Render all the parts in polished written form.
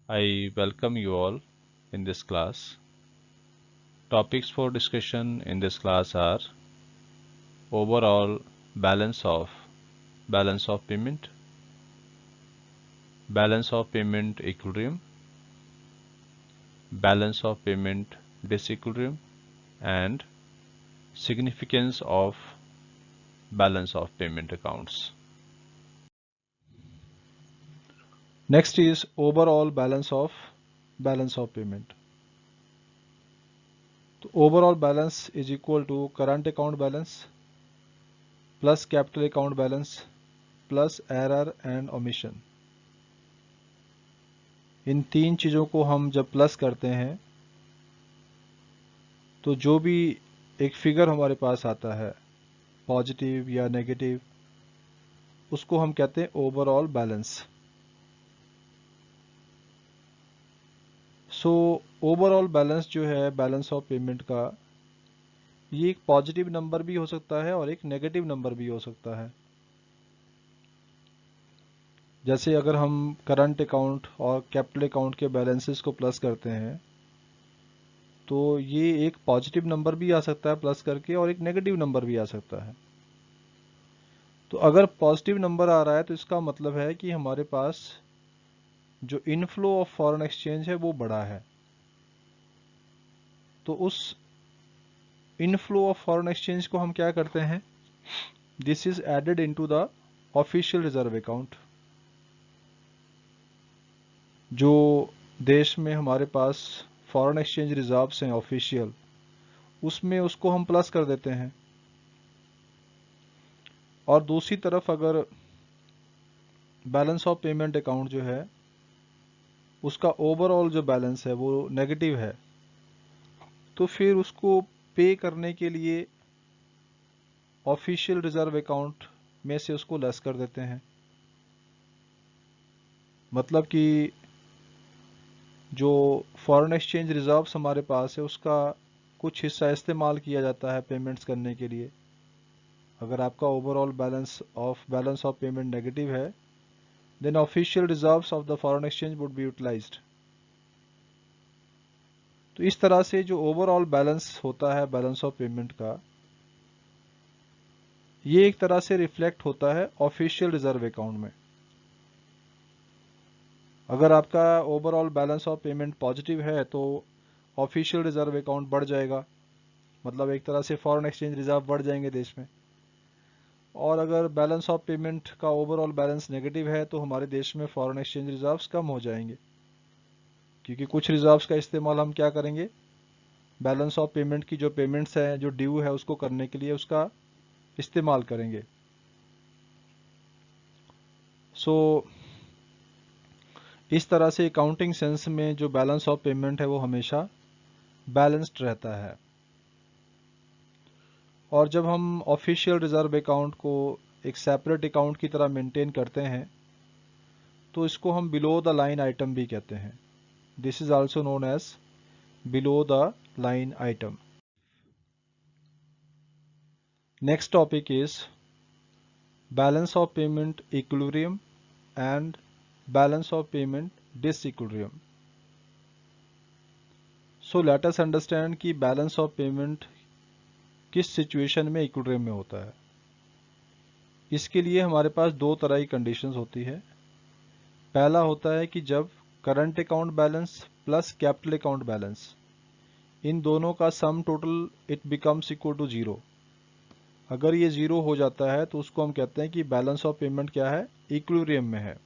I welcome you all in this class. Topics for discussion in this class are overall balance of payment, balance of payment equilibrium, balance of payment disequilibrium, and significance of balance of payment accounts. Next is overall balance of payment. So overall balance is equal to current account balance plus capital account balance plus error and omission. इन तीन चीज़ों को हम जब plus करते हैं तो जो भी एक फिगर हमारे पास आता है पॉजिटिव या नेगेटिव, उसको हम कहते हैं overall balance. So overall balance जो है बैलेंस ऑफ पेमेंट का, ये एक पॉजिटिव नंबर भी हो सकता है और एक नेगेटिव नंबर भी हो सकता है। जैसे अगर हम करंट अकाउंट और कैपिटल अकाउंट के बैलेंसेस को प्लस करते हैं तो ये एक पॉजिटिव नंबर भी आ सकता है प्लस करके और एक नेगेटिव नंबर भी आ सकता है। तो अगर पॉजिटिव नंबर आ रहा है तो इसका मतलब है कि हमारे पास जो इनफ्लो ऑफ फॉरेन एक्सचेंज है वो बड़ा है। तो उस इनफ्लो ऑफ फॉरेन एक्सचेंज को हम क्या करते हैं, this is added into the official reserve account. जो देश में हमारे पास फॉरेन एक्सचेंज रिजर्व्स हैं ऑफिशियल, उसमें उसको हम प्लस कर देते हैं। और दूसरी तरफ अगर बैलेंस ऑफ पेमेंट अकाउंट जो है उसका ओवरऑल जो बैलेंस है वो नेगेटिव है, तो फिर उसको पे करने के लिए ऑफिशियल रिजर्व अकाउंट में से उसको लेस कर देते हैं। मतलब कि जो फॉरेन एक्सचेंज रिजर्व्स हमारे पास है उसका कुछ हिस्सा इस्तेमाल किया जाता है पेमेंट्स करने के लिए। अगर आपका overall balance of payment negative है, then official reserves of the foreign exchange would be utilised. तो इस तरह से जो ओवरऑल बैलेंस होता है बैलेंस ऑफ पेमेंट का, ये एक तरह से रिफ्लेक्ट होता है ऑफिशियल रिजर्व अकाउंट में। अगर आपका overall balance of payment positive है तो ऑफिशियल रिजर्व अकाउंट बढ़ जाएगा, मतलब एक तरह से फॉरेन एक्सचेंज रिजर्व बढ़ जाएंगे देश में। और अगर बैलेंस ऑफ पेमेंट का ओवरऑल बैलेंस नेगेटिव है तो हमारे देश में फॉरेन एक्सचेंज रिजर्व्स कम हो जाएंगे, क्योंकि कुछ रिजर्व्स का इस्तेमाल हम क्या करेंगे, बैलेंस ऑफ पेमेंट की जो पेमेंट्स हैं जो ड्यू है उसको करने के लिए उसका इस्तेमाल करेंगे। सो इस तरह से अकाउंटिंग सेंस में जो बैलेंस ऑफ पेमेंट है वो हमेशा बैलेंस्ड रहता है। और जब हम ऑफिशियल रिजर्व अकाउंट को एक सेपरेट अकाउंट की तरह मेंटेन करते हैं तो इसको हम बिलो द लाइन आइटम भी कहते हैं। This is also known as below the line item. Next topic is balance of payment equilibrium and balance of payment disequilibrium. So let us understand कि बैलेंस ऑफ पेमेंट किस situation में equilibrium में होता है। इसके लिए हमारे पास दो तरह की कंडीशंस होती है। पहला होता है कि जब current account balance plus capital account balance, इन दोनों का sum total it becomes equal to zero. अगर ये जीरो हो जाता है तो उसको हम कहते हैं कि बैलेंस ऑफ पेमेंट क्या है, इक्विलिब्रियम में है।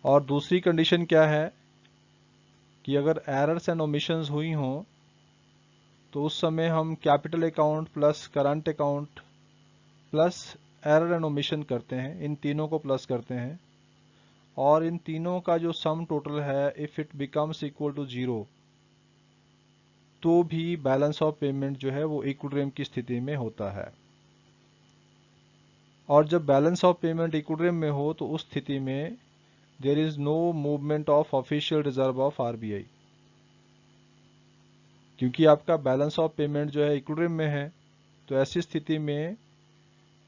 और दूसरी कंडीशन क्या है कि अगर एरर्स एंड ओमिशंस हुई हों तो उस समय हम capital account plus current account plus error and omission करते हैं, इन तीनों को प्लस करते हैं। और इन तीनों का जो सम टोटल है if it becomes equal to zero, तो भी बैलेंस ऑफ पेमेंट जो है वो इक्विलिब्रियम की स्थिति में होता है। और जब बैलेंस ऑफ पेमेंट इक्विलिब्रियम में हो तो उस स्थिति में there is no movement of official reserve of RBI, क्योंकि आपका बैलेंस ऑफ पेमेंट जो है इक्विलिब्रियम में है। तो ऐसी स्थिति में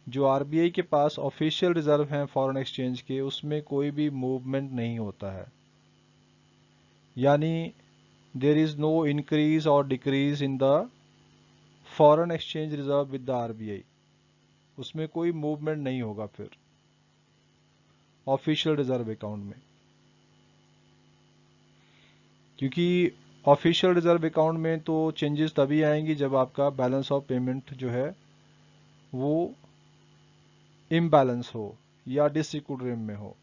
जो आरबीआई के पास ऑफिशियल रिजर्व हैं फॉरेन एक्सचेंज के, उसमें कोई भी मूवमेंट नहीं होता है। यानी देयर इज़ नो इंक्रीज और decrease in the foreign exchange reserve with the RBI, उसमें कोई मूवमेंट नहीं होगा फिर ऑफिशियल रिजर्व अकाउंट में, क्योंकि ऑफिशियल रिजर्व अकाउंट में तो चेंजेस तभी आएंगी जब आपका बैलेंस ऑफ पेमेंट जो है वो इम्बैलेंस हो या डिसइक्विलिब्रियम में हो,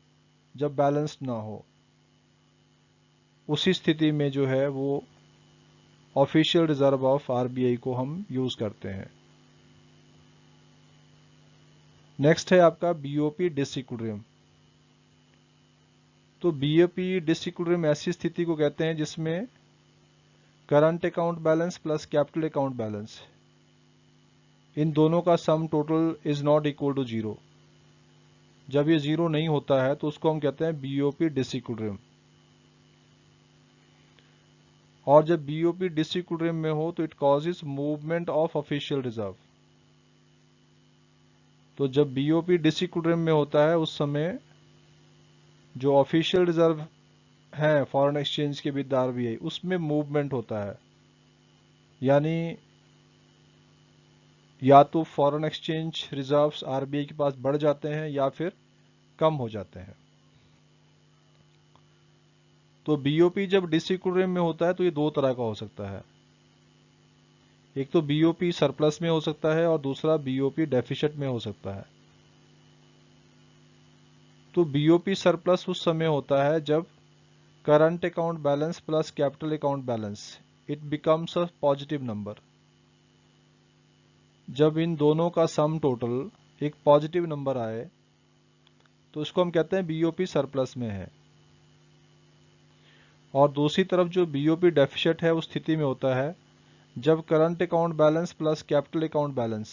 जब बैलेंस ना हो, उसी स्थिति में जो है वो ऑफिशियल रिजर्व ऑफ आरबीआई को हम यूज करते हैं। नेक्स्ट है आपका बीओपी डिसइक्विलिब्रियम। तो बीओपी डिसइक्विलिब्रियम ऐसी स्थिति को कहते हैं जिसमें current account balance plus capital account balance, इन दोनों का sum total is not equal to zero. जब ये जीरो नहीं होता है तो उसको हम कहते हैं बीओपी डिसइक्विलिब्रियम। और जब बीओपी डिसइक्विलिब्रियम में हो तो it causes movement of official reserve. तो जब बीओपी डिसइक्विलिब्रियम में होता है उस समय जो ऑफिशियल रिजर्व है फॉरेन एक्सचेंज के विद आरबीआई, उसमें मूवमेंट होता है। यानी या तो फॉरेन एक्सचेंज रिजर्व्स आरबीआई के पास बढ़ जाते हैं या फिर कम हो जाते हैं। तो बीओपी जब डिसइक्विलिब्रियम में होता है तो ये दो तरह का हो सकता है, एक तो बीओपी सरप्लस में हो सकता है और दूसरा बीओपी डेफिसिट में हो सकता है। तो बीओपी सरप्लस उस समय होता है जब current account balance plus capital account balance it becomes a positive number. जब इन दोनों का सम टोटल एक पॉजिटिव नंबर आए तो इसको हम कहते हैं बीओपी सरप्लस में है। और दूसरी तरफ जो बीओपी डेफिसिट है उस स्थिति में होता है जब current account balance plus capital account balance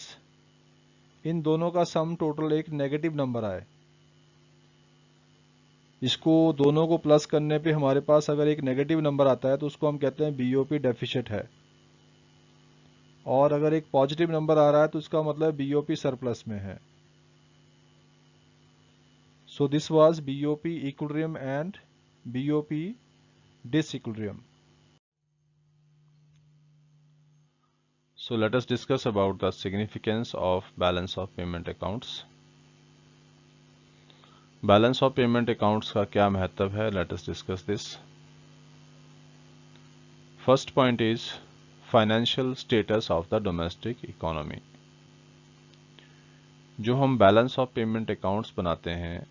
इन दोनों का सम टोटल एक नेगेटिव नंबर आए। इसको दोनों को प्लस करने पे हमारे पास अगर एक नेगेटिव नंबर आता है तो उसको हम कहते हैं बीओपी डेफिसिट है, और अगर एक पॉजिटिव नंबर आ रहा है तो इसका मतलब बीओपी सरप्लस में है। So this was BOP equilibrium and BOP disequilibrium. So let us discuss about the significance of balance of payment accounts. Balance of payment accounts का क्या महत्व है? Let us discuss this. First point is financial status of the domestic economy. जो हम balance of payment accounts बनाते हैं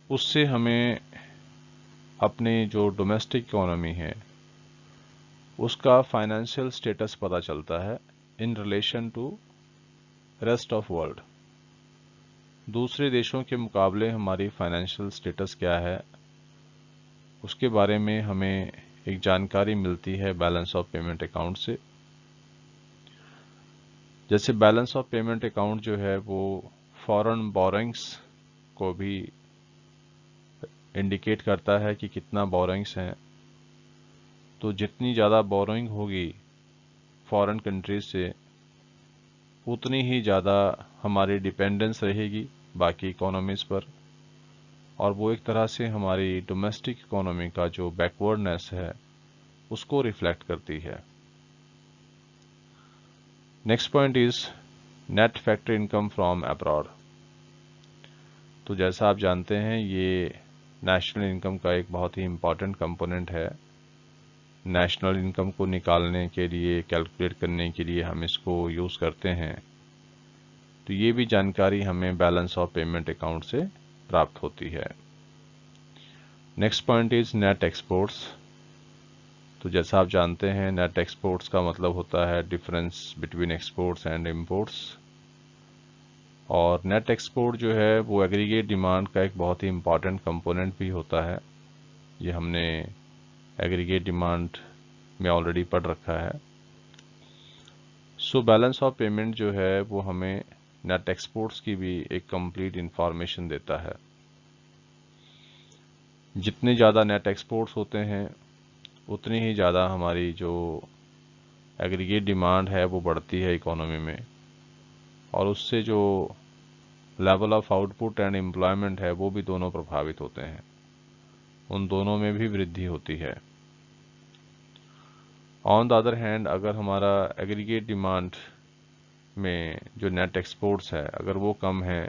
उससे हमें अपने जो डोमेस्टिक इकोनॉमी है उसका फाइनेंशियल स्टेटस पता चलता है in relation to rest of world. दूसरे देशों के मुकाबले हमारी फाइनेंशियल स्टेटस क्या है उसके बारे में हमें एक जानकारी मिलती है बैलेंस ऑफ पेमेंट अकाउंट से। जैसे बैलेंस ऑफ पेमेंट अकाउंट जो है वो फॉरेन बोरोइंग्स को भी इंडिकेट करता है कि कितना बोरोइंग्स हैं। तो जितनी ज़्यादा बोरोइंग होगी फॉरेन कंट्रीज से उतनी ही ज़्यादा हमारी डिपेंडेंस रहेगी बाकी इकोनॉमीज़ पर, और वो एक तरह से हमारी डोमेस्टिक इकोनॉमी का जो बैकवर्डनेस है उसको रिफ्लेक्ट करती है। Next point is net factory income from abroad. तो जैसा आप जानते हैं ये नेशनल इनकम का एक बहुत ही इम्पॉर्टेंट कंपोनेंट है। नेशनल इनकम को निकालने के लिए, कैलकुलेट करने के लिए हम इसको यूज़ करते हैं। तो ये भी जानकारी हमें बैलेंस ऑफ पेमेंट अकाउंट से प्राप्त होती है। Next point is net exports. तो जैसा आप जानते हैं नेट एक्सपोर्ट्स का मतलब होता है difference between exports and imports. और नेट एक्सपोर्ट जो है वो एग्रीगेट डिमांड का एक बहुत ही इम्पॉर्टेंट कंपोनेंट भी होता है। ये हमने एग्रीगेट डिमांड में ऑलरेडी पढ़ रखा है। सो बैलेंस ऑफ पेमेंट जो है वो हमें नेट एक्सपोर्ट्स की भी एक कंप्लीट इंफॉर्मेशन देता है। जितने ज़्यादा नेट एक्सपोर्ट्स होते हैं उतनी ही ज़्यादा हमारी जो एग्रीगेट डिमांड है वो बढ़ती है इकोनॉमी में, और उससे जो level of output and employment है वो भी दोनों प्रभावित होते हैं, उन दोनों में भी वृद्धि होती है। ऑन द अदर हैंड, अगर हमारा एग्रीगेट डिमांड में जो नेट एक्सपोर्ट्स है अगर वो कम है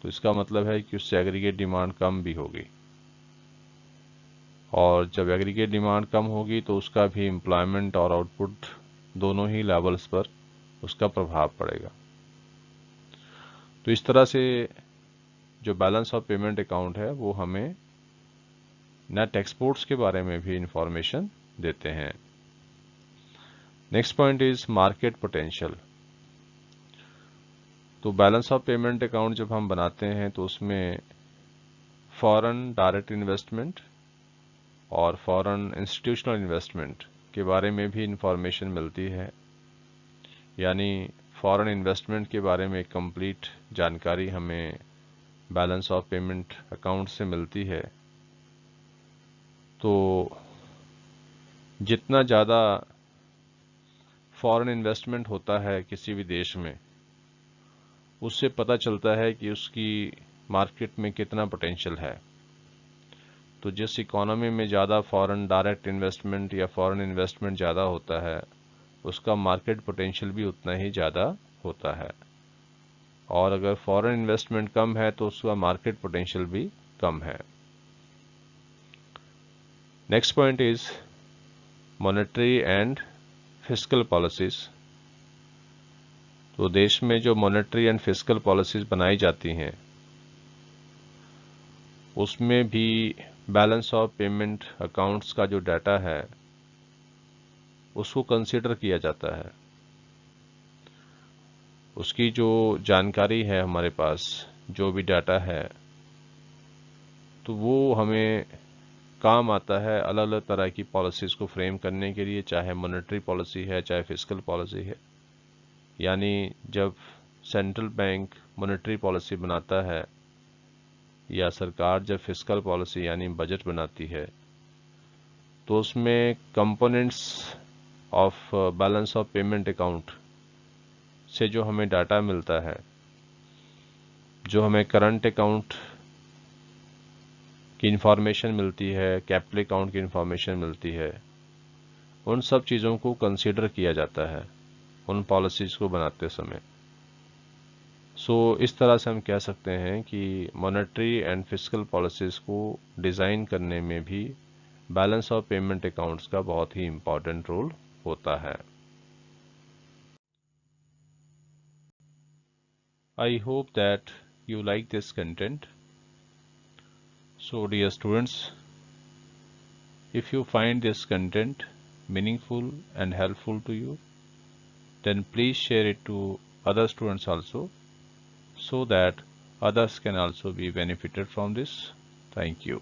तो इसका मतलब है कि उससे एग्रीगेट डिमांड कम भी होगी, और जब एग्रीगेट डिमांड कम होगी तो उसका भी एम्प्लॉयमेंट और आउटपुट दोनों ही लेवल्स पर उसका प्रभाव पड़ेगा। तो इस तरह से जो बैलेंस ऑफ पेमेंट अकाउंट है वो हमें नेट एक्सपोर्ट्स के बारे में भी इंफॉर्मेशन देते हैं। Next point is market potential. तो बैलेंस ऑफ पेमेंट अकाउंट जब हम बनाते हैं तो उसमें फॉरेन डायरेक्ट इन्वेस्टमेंट और फॉरेन इंस्टीट्यूशनल इन्वेस्टमेंट के बारे में भी इंफॉर्मेशन मिलती है, यानी फॉरेन इन्वेस्टमेंट के बारे में कंप्लीट जानकारी हमें बैलेंस ऑफ पेमेंट अकाउंट से मिलती है। तो जितना ज़्यादा फॉरेन इन्वेस्टमेंट होता है किसी भी देश में, उससे पता चलता है कि उसकी मार्केट में कितना पोटेंशियल है। तो जिस इकोनॉमी में ज़्यादा फॉरेन डायरेक्ट इन्वेस्टमेंट या फॉरेन इन्वेस्टमेंट ज़्यादा होता है उसका मार्केट पोटेंशियल भी उतना ही ज़्यादा होता है, और अगर फॉरेन इन्वेस्टमेंट कम है तो उसका मार्केट पोटेंशियल भी कम है। Next point is monetary and fiscal policies. तो देश में जो मॉनेटरी एंड फिस्कल पॉलिसीज बनाई जाती हैं उसमें भी बैलेंस ऑफ पेमेंट अकाउंट्स का जो डाटा है उसको कंसीडर किया जाता है। उसकी जो जानकारी है हमारे पास, जो भी डाटा है, तो वो हमें काम आता है अलग अलग तरह की पॉलिसीज़ को फ्रेम करने के लिए, चाहे मॉनेटरी पॉलिसी है चाहे फिस्कल पॉलिसी है। यानी जब सेंट्रल बैंक मॉनेटरी पॉलिसी बनाता है या सरकार जब फिस्कल पॉलिसी यानी बजट बनाती है तो उसमें components of balance of payment account से जो हमें डाटा मिलता है, जो हमें करंट अकाउंट की इंफॉर्मेशन मिलती है, कैपिटल अकाउंट की इंफॉर्मेशन मिलती है, उन सब चीज़ों को कंसीडर किया जाता है उन पॉलिसीज़ को बनाते समय। सो इस तरह से हम कह सकते हैं कि मॉनेटरी एंड फिस्कल पॉलिसीज़ को डिज़ाइन करने में भी बैलेंस ऑफ पेमेंट अकाउंट्स का बहुत ही इम्पॉर्टेंट रोल होता है। I hope that you like this content. So dear students, if you find this content meaningful and helpful to you, then please share it to other students also, so that others can also be benefited from this. Thank you.